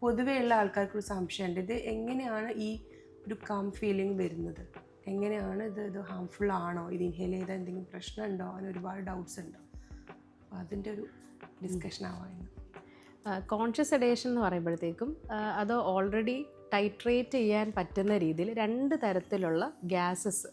പൊതുവെയുള്ള ആൾക്കാർക്കൊരു സംശയമുണ്ട്, ഇത് എങ്ങനെയാണ് ഈ ഒരു കാം ഫീലിംഗ് വരുന്നത്, എങ്ങനെയാണ് ഇത് ഹാംഫുൾ ആണോ, ഇത് ഇൻഹേൽ ചെയ്താൽ എന്തെങ്കിലും പ്രശ്നമുണ്ടോ, അങ്ങനെ ഒരുപാട് ഡൗട്ട്സ് ഉണ്ട്. അപ്പോൾ അതിൻ്റെ ഒരു ഡിസ്കഷൻ ആവായിരുന്നു. കോൺഷ്യസ് സെഡേഷൻ എന്ന് പറയുമ്പോഴത്തേക്കും അത് ഓൾറെഡി ടൈട്രേറ്റ് ചെയ്യാൻ പറ്റുന്ന രീതിയിൽ 2 തരത്തിലുള്ള ഗ്യാസസ്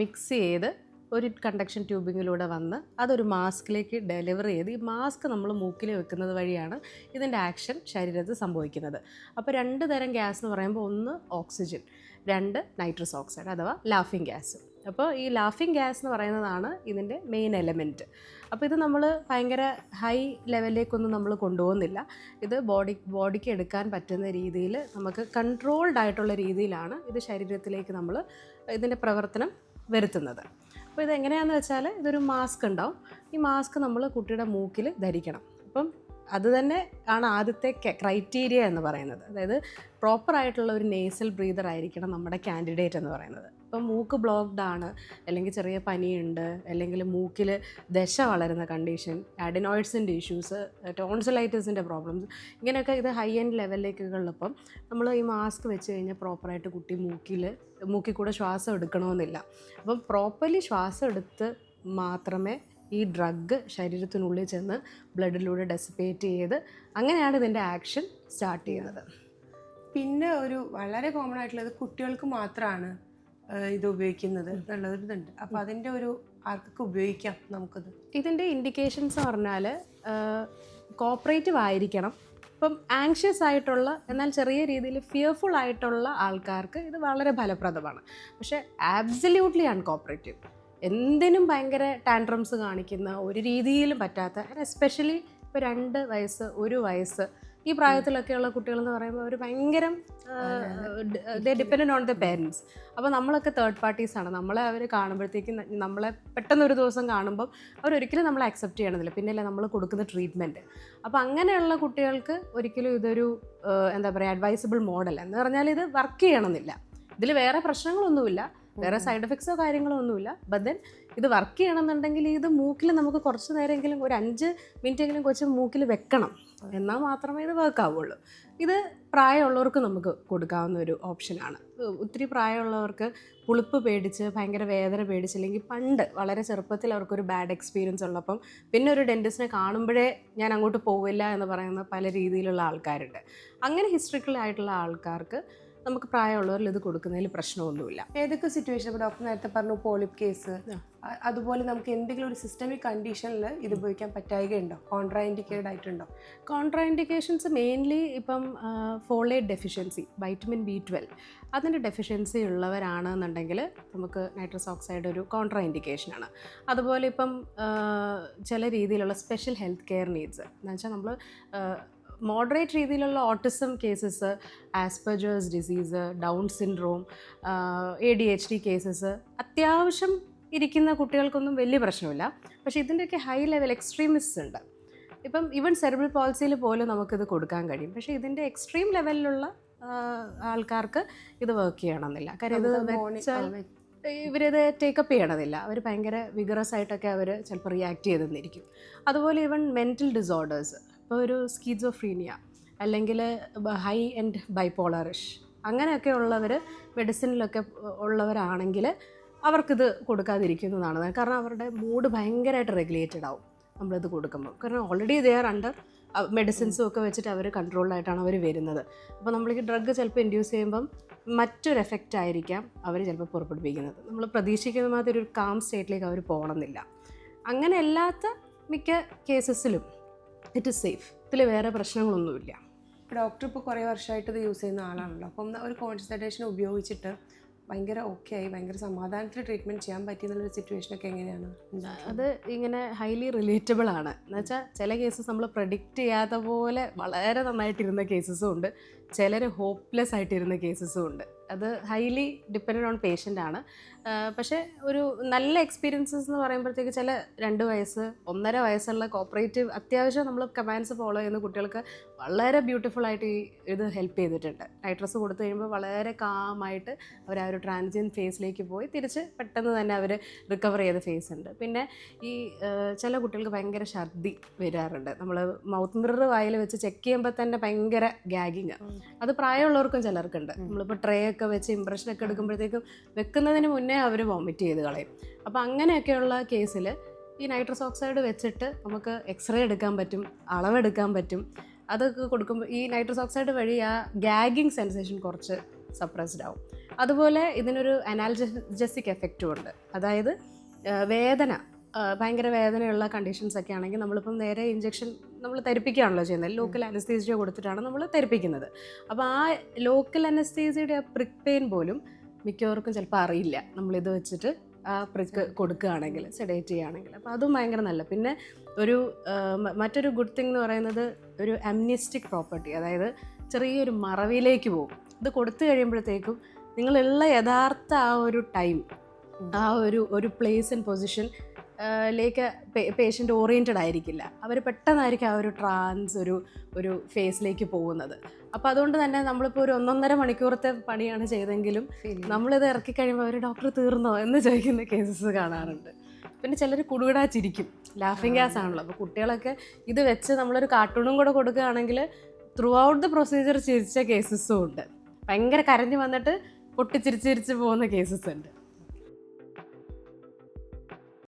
മിക്സ് ചെയ്ത് ഒരു കണ്ടക്ഷൻ ട്യൂബിങ്ങിലൂടെ വന്ന് അതൊരു മാസ്കിലേക്ക് ഡെലിവർ ചെയ്ത് ഈ മാസ്ക് നമ്മൾ മൂക്കിൽ വെക്കുന്നത് വഴിയാണ് ഇതിൻ്റെ ആക്ഷൻ ശരീരത്തിൽ സംഭവിക്കുന്നത്. അപ്പോൾ 2 തരം ഗ്യാസ് എന്ന് പറയുമ്പോൾ ഒന്ന് ഓക്സിജൻ, 2 നൈട്രസ് ഓക്സൈഡ് അഥവാ ലാഫിംഗ് ഗ്യാസ്. അപ്പോൾ ഈ ലാഫിംഗ് ഗ്യാസ് എന്ന് പറയുന്നതാണ് ഇതിൻ്റെ മെയിൻ എലമെൻറ്റ്. അപ്പോൾ ഇത് നമ്മൾ ഭയങ്കര ഹൈ ലെവലിലേക്കൊന്നും നമ്മൾ കൊണ്ടുപോകുന്നില്ല. ഇത് ബോഡിക്ക് എടുക്കാൻ പറ്റുന്ന രീതിയിൽ നമുക്ക് കൺട്രോൾഡ് ആയിട്ടുള്ള രീതിയിലാണ് ഇത് ശരീരത്തിലേക്ക് നമ്മൾ ഇതിൻ്റെ പ്രവർത്തനം വരുത്തുന്നത്. അപ്പോൾ ഇതെങ്ങനെയാണെന്ന് വെച്ചാൽ ഇതൊരു മാസ്ക് ഉണ്ടാവും. ഈ മാസ്ക് നമ്മൾ കുട്ടിയുടെ മൂക്കിൽ ധരിക്കണം. അപ്പം അത് തന്നെ ആണ് ആദ്യത്തെ ക്രൈറ്റീരിയ എന്ന് പറയുന്നത്. അതായത് പ്രോപ്പറായിട്ടുള്ള ഒരു നേസൽ ബ്രീതർ ആയിരിക്കണം നമ്മുടെ കാൻഡിഡേറ്റ് എന്ന് പറയുന്നത്. ഇപ്പം മൂക്ക് ബ്ലോക്ക്ഡ് ആണ്, അല്ലെങ്കിൽ ചെറിയ പനിയുണ്ട്, അല്ലെങ്കിൽ മൂക്കിൽ ദശ വളരുന്ന കണ്ടീഷൻ, അഡിനോയിഡ്സിൻ്റെ ഇഷ്യൂസ്, ടോൺസിലൈറ്റിസിൻ്റെ പ്രോബ്ലംസ്, ഇങ്ങനെയൊക്കെ ഇത് ഹൈ എൻഡ് ലെവലിലേക്കുള്ളപ്പം നമ്മൾ ഈ മാസ്ക് വെച്ച് കഴിഞ്ഞാൽ പ്രോപ്പറായിട്ട് കുട്ടി മൂക്കിൽ കൂടെ ശ്വാസം എടുക്കണമെന്നില്ല. അപ്പം പ്രോപ്പർലി ശ്വാസം എടുത്ത് മാത്രമേ ഈ ഡ്രഗ് ശരീരത്തിനുള്ളിൽ ചെന്ന് ബ്ലഡിലൂടെ ഡെസിപ്പേറ്റ് ചെയ്ത് അങ്ങനെയാണ് ഇതിൻ്റെ ആക്ഷൻ സ്റ്റാർട്ട് ചെയ്യുന്നത്. പിന്നെ ഒരു വളരെ കോമൺ ആയിട്ടുള്ളത് കുട്ടികൾക്ക് മാത്രമാണ് ഇത് ഉപയോഗിക്കുന്നത് എന്നുള്ളൊരിതുണ്ട്. അപ്പോൾ അതിൻ്റെ ഒരു ആർക്കൊക്കെ ഉപയോഗിക്കാം നമുക്കത്? ഇതിൻ്റെ ഇൻഡിക്കേഷൻസ് പറഞ്ഞാൽ കോപ്പറേറ്റീവ് ആയിരിക്കണം. ഇപ്പം ആങ്ഷ്യസ് ആയിട്ടുള്ള എന്നാൽ ചെറിയ രീതിയിൽ ഫിയർഫുൾ ആയിട്ടുള്ള ആൾക്കാർക്ക് ഇത് വളരെ ഫലപ്രദമാണ്. പക്ഷേ ആബ്സല്യൂട്ട്ലി അൺകോപ്പറേറ്റീവ്, എന്തിനും ഭയങ്കര ടാൻട്രംസ് കാണിക്കുന്ന, ഒരു രീതിയിലും പറ്റാത്ത, എസ്പെഷ്യലി ഇപ്പോൾ 2 വയസ്സ് 1 വയസ്സ് ഈ പ്രായത്തിലൊക്കെയുള്ള കുട്ടികളെന്ന് പറയുമ്പോൾ അവർ ഭയങ്കര ഡിപ്പെൻഡൻ്റ് ഓൺ ദ പേരൻസ്. അപ്പോൾ നമ്മളൊക്കെ തേർഡ് പാർട്ടീസാണ്. നമ്മളെ അവർ കാണുമ്പോഴത്തേക്കും നമ്മളെ പെട്ടെന്നൊരു ദിവസം കാണുമ്പം അവരൊരിക്കലും നമ്മളെ അക്സെപ്റ്റ് ചെയ്യണമെന്നില്ല, പിന്നെയല്ലേ നമ്മൾ കൊടുക്കുന്ന ട്രീറ്റ്മെൻറ്റ്. അപ്പോൾ അങ്ങനെയുള്ള കുട്ടികൾക്ക് ഒരിക്കലും ഇതൊരു എന്താ പറയുക അഡ്വൈസബിൾ മോഡൽ എന്ന് പറഞ്ഞാൽ ഇത് വർക്ക് ചെയ്യണമെന്നില്ല. ഇതിൽ വേറെ പ്രശ്നങ്ങളൊന്നുമില്ല, വേറെ സൈഡ് എഫക്ട്സോ കാര്യങ്ങളോ ഒന്നുമില്ല. ബട്ട് ദെൻ ഇത് വർക്ക് ചെയ്യണമെന്നുണ്ടെങ്കിൽ ഇത് മൂക്കിൽ നമുക്ക് കുറച്ച് നേരമെങ്കിലും ഒരു 5 മിനിറ്റെങ്കിലും കൊച്ചു മൂക്കിൽ വെക്കണം, എന്നാൽ മാത്രമേ ഇത് വർക്ക് ആവുള്ളൂ. ഇത് പ്രായമുള്ളവർക്ക് നമുക്ക് കൊടുക്കാവുന്ന ഒരു ഓപ്ഷനാണ്. ഒത്തിരി പ്രായമുള്ളവർക്ക് പുളിപ്പ് പേടിച്ച് ഭയങ്കര വേദന പേടിച്ച്, അല്ലെങ്കിൽ പണ്ട് വളരെ ചെറുപ്പത്തിൽ അവർക്കൊരു ബാഡ് എക്സ്പീരിയൻസ് ഉള്ളപ്പം പിന്നെ ഒരു ഡെൻറ്റിസ്റ്റിനെ കാണുമ്പോഴേ ഞാൻ അങ്ങോട്ട് പോവില്ല എന്ന് പറയുന്ന പല രീതിയിലുള്ള ആൾക്കാരുണ്ട്. അങ്ങനെ ഹിസ്റ്ററിക്കലായിട്ടുള്ള ആൾക്കാർക്ക് നമുക്ക് പ്രായമുള്ളവരിൽ ഇത് കൊടുക്കുന്നതിൽ പ്രശ്നമൊന്നുമില്ല. ഏതൊക്കെ സിറ്റുവേഷൻ, ഇപ്പോൾ ഡോക്ടർ നേരത്തെ പറഞ്ഞു പോളിപ്പ് കേസ്, അതുപോലെ നമുക്ക് എന്തെങ്കിലും ഒരു സിസ്റ്റമിക് കണ്ടീഷനിൽ ഇത് ഉപയോഗിക്കാൻ പറ്റായികയുണ്ടോ, കോൺട്രാ ഇൻഡിക്കേറ്റഡ് ആയിട്ടുണ്ടോ? കോൺട്രാ ഇൻഡിക്കേഷൻസ് മെയിൻലി ഇപ്പം ഫോളേറ്റ് ഡെഫിഷ്യൻസി, വൈറ്റമിൻ B12 അതിൻ്റെ ഡെഫിഷ്യൻസി ഉള്ളവരാണെന്നുണ്ടെങ്കിൽ നമുക്ക് നൈട്രസ് ഓക്സൈഡ് ഒരു കോൺട്രാ ഇൻഡിക്കേഷനാണ്. അതുപോലെ ഇപ്പം ചില രീതിയിലുള്ള സ്പെഷ്യൽ ഹെൽത്ത് കെയർ നീഡ്സ് എന്ന് വെച്ചാൽ നമ്മൾ മോഡറേറ്റ് രീതിയിലുള്ള autism cases, Asperger's disease, Down syndrome, ADHD cases അത്യാവശ്യം ഇരിക്കുന്ന കുട്ടികൾക്കൊന്നും വലിയ പ്രശ്നമില്ല. പക്ഷേ ഇതിൻ്റെയൊക്കെ ഹൈ ലെവൽ എക്സ്ട്രീമിസ്റ്റ് ഉണ്ട്. ഇപ്പം ഈവൻ സെറിബ്രൽ പോൾസിയിൽ പോലും നമുക്കിത് കൊടുക്കാൻ കഴിയും. പക്ഷേ ഇതിൻ്റെ എക്സ്ട്രീം ലെവലിലുള്ള ആൾക്കാർക്ക് ഇത് വർക്ക് ചെയ്യണമെന്നില്ല. കാര്യം ഇത് വെച്ചാൽ ഇവരിത് ടേക്കപ്പ് ചെയ്യണമെന്നില്ല. അവർ ഭയങ്കര വിഗറസ് ആയിട്ടൊക്കെ അവർ ചിലപ്പോൾ റിയാക്ട് ചെയ്തെന്നിരിക്കും. അതുപോലെ ഈവൻ മെൻ്റൽ ഡിസോർഡേഴ്സ്, ഇപ്പോൾ ഒരു സ്കീസോഫ്രീനിയ അല്ലെങ്കിൽ ഹൈ എൻഡ് ബൈപോളറിഷ് അങ്ങനെയൊക്കെ ഉള്ളവർ മെഡിസിനിലൊക്കെ ഉള്ളവരാണെങ്കിൽ അവർക്കിത് കൊടുക്കാതിരിക്കുന്നതാണ്. കാരണം അവരുടെ മൂഡ് ഭയങ്കരമായിട്ട് റെഗുലേറ്റഡ് ആവും നമ്മളിത് കൊടുക്കുമ്പോൾ. കാരണം ഓൾറെഡി ദേ ആർ അണ്ടർ മെഡിസിൻസും ഒക്കെ വെച്ചിട്ട് അവർ കൺട്രോൾഡായിട്ടാണ് അവർ വരുന്നത്. അപ്പോൾ നമ്മൾ ഈ ഡ്രഗ് ചിലപ്പോൾ ഇൻഡ്യൂസ് ചെയ്യുമ്പം മറ്റൊരു എഫക്റ്റ് ആയിരിക്കാം അവർ ചിലപ്പോൾ പുറപ്പെടുവിക്കുന്നത്. നമ്മൾ പ്രതീക്ഷിക്കുന്ന മാതിരി ഒരു കാം സ്റ്റേറ്റിലേക്ക് അവർ പോകണമെന്നില്ല. അങ്ങനെ അല്ലാത്ത മിക്ക കേസസിലും ഇറ്റ് ഇസ് സേഫ്. ഇതിൽ വേറെ പ്രശ്നങ്ങളൊന്നുമില്ല. ഡോക്ടർ ഇപ്പോൾ കുറേ വർഷമായിട്ട് ഇത് യൂസ് ചെയ്യുന്ന ആളാണല്ലോ. അപ്പം ഒരു കോൺഷ്യസ് സെഡേഷൻ ഉപയോഗിച്ചിട്ട് ഭയങ്കര ഓക്കെ ആയി, ഭയങ്കര സമാധാനത്തിൽ ട്രീറ്റ്മെൻറ്റ് ചെയ്യാൻ പറ്റിയെന്നുള്ളൊരു സിറ്റുവേഷനൊക്കെ എങ്ങനെയാണ്? അത് ഇങ്ങനെ ഹൈലി റിലേറ്റബിൾ ആണ്. എന്നുവെച്ചാൽ ചില കേസസ് നമ്മൾ പ്രഡിക്റ്റ് ചെയ്യാത്ത പോലെ വളരെ നന്നായിട്ടിരുന്ന കേസസും ഉണ്ട്, ചിലർ ഹോപ്പ്ലെസ് ആയിട്ടിരുന്ന കേസസും ഉണ്ട്. അത് ഹൈലി ഡിപ്പെൻഡൻ്റ് ഓൺ പേഷ്യൻ്റ് ആണ്. പക്ഷേ ഒരു നല്ല എക്സ്പീരിയൻസസ് എന്ന് പറയുമ്പോഴത്തേക്ക് ചില 2 വയസ്സ് 1.5 വയസ്സുള്ള കോപ്പറേറ്റീവ് അത്യാവശ്യം നമ്മൾ കമാൻഡ്സ് ഫോളോ ചെയ്യുന്ന കുട്ടികൾക്ക് വളരെ ബ്യൂട്ടിഫുൾ ആയിട്ട് ഇത് ഹെൽപ്പ് ചെയ്തിട്ടുണ്ട്. നൈട്രസ് കൊടുത്തു കഴിയുമ്പോൾ വളരെ കാമായിട്ട് അവർ ആ ഒരു ട്രാൻസിയൻ ഫേസിലേക്ക് പോയി തിരിച്ച് പെട്ടെന്ന് തന്നെ അവർ റിക്കവർ ചെയ്ത ഫേസ് ഉണ്ട്. പിന്നെ ഈ ചില കുട്ടികൾക്ക് ഭയങ്കര ഛർദി വരാറുണ്ട്. നമ്മൾ മൗത്ത് മിറർ വായിൽ വെച്ച് ചെക്ക് ചെയ്യുമ്പോൾ തന്നെ ഭയങ്കര ഗ്യാഗിങ്. അത് പ്രായമുള്ളവർക്കും ചിലർക്കുണ്ട്. നമ്മളിപ്പോൾ ട്രേ ഒക്കെ വെച്ച് ഇംപ്രഷനൊക്കെ എടുക്കുമ്പോഴത്തേക്കും വെക്കുന്നതിന് മുന്നേ അവർ വോമിറ്റ് ചെയ്ത് കളയും. അപ്പോൾ അങ്ങനെയൊക്കെയുള്ള കേസിൽ ഈ നൈട്രസ് ഓക്സൈഡ് വെച്ചിട്ട് നമുക്ക് എക്സ്റേ എടുക്കാൻ പറ്റും, അളവെടുക്കാൻ പറ്റും. അതൊക്കെ കൊടുക്കുമ്പോൾ ഈ നൈട്രസ് ഓക്സൈഡ് വഴി ആ ഗ്യാഗിങ് സെൻസേഷൻ കുറച്ച് സപ്രസ്ഡ് ആവും. അതുപോലെ ഇതിനൊരു അനാൽജസിക് എഫക്റ്റും ഉണ്ട്. അതായത് വേദന, ഭയങ്കര വേദനയുള്ള കണ്ടീഷൻസ് ഒക്കെ ആണെങ്കിൽ നമ്മളിപ്പം നേരെ ഇഞ്ചക്ഷൻ നമ്മൾ തരിപ്പിക്കുകയാണല്ലോ ചെയ്യുന്നത്. ലോക്കൽ അനസ്തീസിയ കൊടുത്തിട്ടാണ് നമ്മൾ തരിപ്പിക്കുന്നത്. അപ്പോൾ ആ ലോക്കൽ അനസ്തീസിയുടെ ആ പ്രിക് പെയിൻ പോലും മിക്കവർക്കും ചിലപ്പോൾ അറിയില്ല നമ്മളിത് വെച്ചിട്ട് ആ പ്രിക്ക് കൊടുക്കുകയാണെങ്കിൽ, സെഡേറ്റ് ചെയ്യുകയാണെങ്കിൽ. അപ്പോൾ അതും ഭയങ്കര നല്ല. പിന്നെ ഒരു മറ്റൊരു ഗുഡ് തിങ് എന്ന് പറയുന്നത് ഒരു അമ്നിസ്റ്റിക് പ്രോപ്പർട്ടി, അതായത് ചെറിയൊരു മറവിയിലേക്ക് പോകും. ഇത് കൊടുത്തു കഴിയുമ്പോഴത്തേക്കും നിങ്ങളുള്ള യഥാർത്ഥ ആ ഒരു ടൈം, ആ ഒരു place and position lake patient oriented ആയിരിക്കില്ല. അവർ പെട്ടെന്നായിരിക്കും ആ ഒരു ട്രാൻസ് ഒരു ഫേസിലേക്ക് പോകുന്നത്. അപ്പോൾ അതുകൊണ്ട് തന്നെ നമ്മളിപ്പോൾ ഒരു 1.5 മണിക്കൂറത്തെ പണിയാണ് ചെയ്തെങ്കിലും നമ്മളിത് ഇറക്കി കഴിയുമ്പോൾ അവർ ഡോക്ടർ തീർന്നോ എന്ന് ചോദിക്കുന്ന കേസസ് കാണാറുണ്ട്. പിന്നെ ചിലർ കുടുകിടാ ചിരിക്കും, ലാഫിങ് ഗ്യാസ് ആണല്ലോ. അപ്പോൾ കുട്ടികളൊക്കെ ഇത് വെച്ച് നമ്മളൊരു കാർട്ടൂണും കൂടെ കൊടുക്കുകയാണെങ്കിൽ ത്രൂ ഔട്ട് ദ പ്രൊസീജിയർ ചിരിച്ച കേസസും ഉണ്ട്. ഭയങ്കര കരഞ്ഞു വന്നിട്ട് പൊട്ടിച്ചിരിച്ചിരിച്ച് പോകുന്ന കേസസ് ഉണ്ട്.